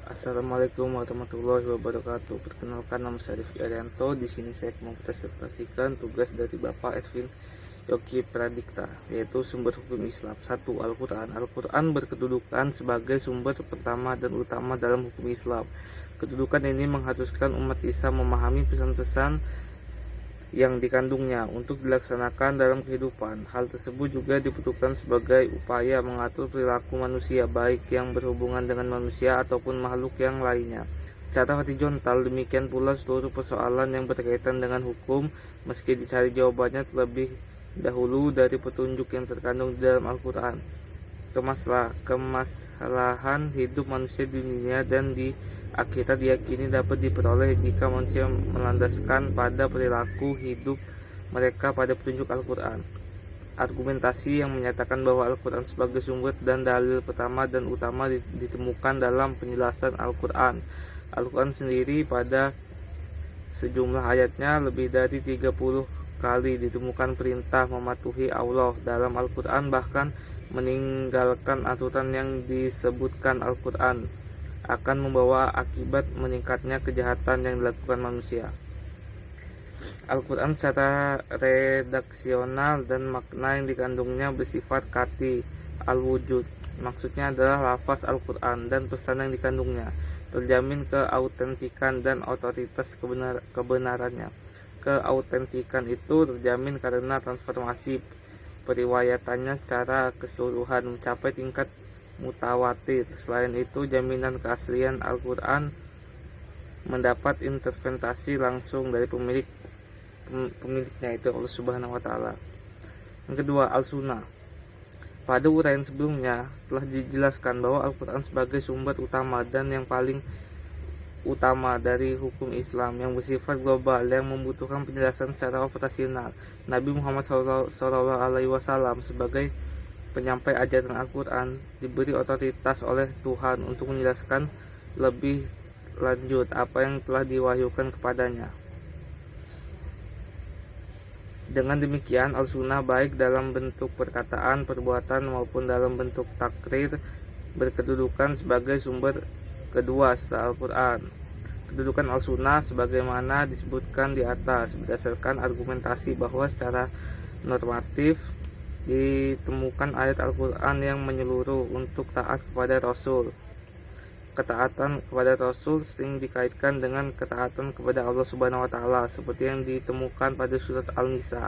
Assalamualaikum warahmatullahi wabarakatuh. Perkenalkan, nama saya Rifki Arianto. Di sini saya mau presentasikan tugas dari Bapak Edwin Yogi Pradikta, yaitu sumber hukum Islam. 1. Al-Quran. Al-Quran berkedudukan sebagai sumber pertama dan utama dalam hukum Islam. Kedudukan ini mengharuskan umat Islam memahami pesan-pesan yang dikandungnya untuk dilaksanakan dalam kehidupan. Hal tersebut juga dibutuhkan sebagai upaya mengatur perilaku manusia, baik yang berhubungan dengan manusia ataupun makhluk yang lainnya. Secara horizontal, demikian pula seluruh persoalan yang berkaitan dengan hukum, meski dicari jawabannya terlebih dahulu dari petunjuk yang terkandung di dalam Al-Quran. Kemasalahan hidup manusia di dunia dan di akhirat diyakini dapat diperoleh jika manusia melandaskan pada perilaku hidup mereka pada petunjuk Al-Quran. Argumentasi yang menyatakan bahwa Al-Quran sebagai sumber dan dalil pertama dan utama ditemukan dalam penjelasan Al-Quran. Al-Quran sendiri pada sejumlah ayatnya lebih dari 30 kali ditemukan perintah mematuhi Allah dalam Al-Quran, bahkan meninggalkan aturan yang disebutkan Al-Quran akan membawa akibat meningkatnya kejahatan yang dilakukan manusia. Al-Quran secara redaksional dan makna yang dikandungnya bersifat kati al-wujud. Maksudnya adalah lafaz Al-Quran dan pesan yang dikandungnya terjamin keautentikan dan otoritas kebenarannya. Keautentikan itu terjamin karena transformasi periwayatannya secara keseluruhan mencapai tingkat mutawatir. Selain itu, jaminan keaslian Al-Quran mendapat intervensi langsung dari pemiliknya, itu Allah Subhanahu wa Ta'ala. Yang kedua, Al-Sunnah. Pada uraian sebelumnya telah dijelaskan bahwa Al-Quran sebagai sumber utama dan yang paling utama dari hukum Islam yang bersifat global yang membutuhkan penjelasan secara operasional. Nabi Muhammad SAW sebagai penyampai ajaran Al-Quran diberi otoritas oleh Tuhan untuk menjelaskan lebih lanjut apa yang telah diwahyukan kepadanya. Dengan demikian, Al-Sunnah baik dalam bentuk perkataan, perbuatan maupun dalam bentuk takrir berkedudukan sebagai sumber kedua setelah Al-Quran. Kedudukan Al-Sunnah sebagaimana disebutkan di atas berdasarkan argumentasi bahwa secara normatif ditemukan ayat Al-Quran yang menyeluruh untuk taat kepada Rasul. Ketaatan kepada Rasul sering dikaitkan dengan ketaatan kepada Allah Subhanahu wa Ta'ala, seperti yang ditemukan pada surat Al-Nisa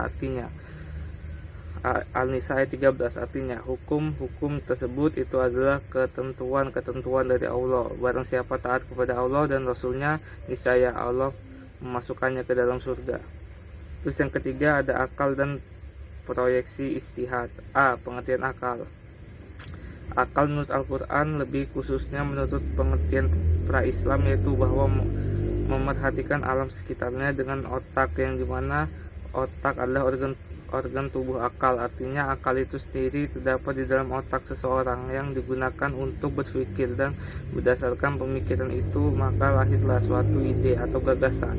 ayat 13, artinya hukum-hukum tersebut itu adalah ketentuan-ketentuan dari Allah. Barang siapa taat kepada Allah dan Rasulnya, niscaya Allah memasukkannya ke dalam surga. Terus yang ketiga ada akal dan proyeksi istihad. A. Pengertian akal. Akal menurut Al-Quran, lebih khususnya menurut pengertian pra-Islam, yaitu bahwa memerhatikan alam sekitarnya dengan otak, yang dimana otak adalah organ tubuh akal. Artinya akal itu sendiri terdapat di dalam otak seseorang yang digunakan untuk berpikir, dan berdasarkan pemikiran itu maka lahirlah suatu ide atau gagasan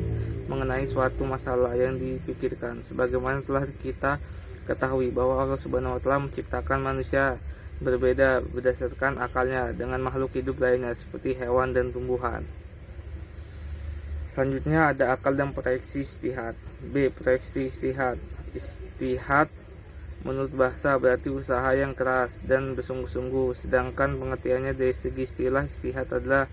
mengenai suatu masalah yang dipikirkan. Sebagaimana telah kita ketahui bahwa Allah Subhanahu wa Ta'ala menciptakan manusia berbeda berdasarkan akalnya dengan makhluk hidup lainnya seperti hewan dan tumbuhan. Selanjutnya ada akal dan proyeksi istihad. B. Proyeksi istihad. Istihad menurut bahasa berarti usaha yang keras dan bersungguh-sungguh, sedangkan pengertiannya dari segi istilah, istihad adalah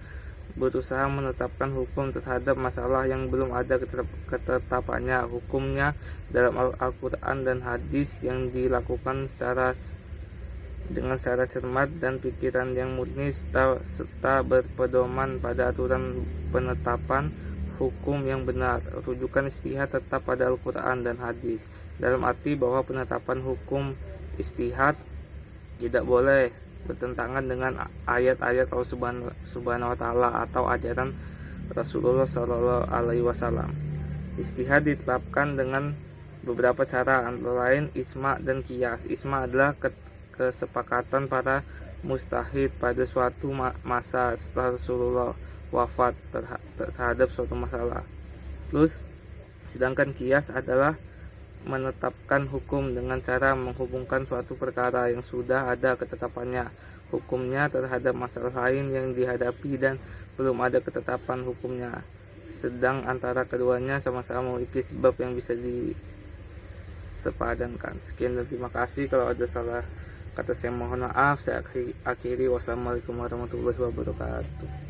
berusaha menetapkan hukum terhadap masalah yang belum ada ketetapannya. Hukumnya dalam Al-Quran dan hadis yang dilakukan dengan secara cermat dan pikiran yang murni serta berpedoman pada aturan penetapan hukum yang benar. Rujukan istihad tetap pada Al-Quran dan hadis, dalam arti bahwa penetapan hukum istihad tidak boleh bertentangan dengan ayat-ayat Allah Subhanahu wa Ta'ala atau ajaran Rasulullah Shallallahu Alaihi Wasallam. Istihad ditetapkan dengan beberapa cara, antara lain isma dan qiyas. Isma adalah kesepakatan para mustahid pada suatu masa setelah Rasulullah wafat terhadap suatu masalah. Terus sedangkan qiyas adalah menetapkan hukum dengan cara menghubungkan suatu perkara yang sudah ada ketetapannya. hukumnya terhadap masalah lain yang dihadapi dan belum ada ketetapan hukumnya, sedang antara keduanya sama-sama memiliki sebab yang bisa disepadankan. Sekian dan terima kasih. Kalau ada salah kata saya mohon maaf. Saya akhiri. Wassalamualaikum warahmatullahi wabarakatuh.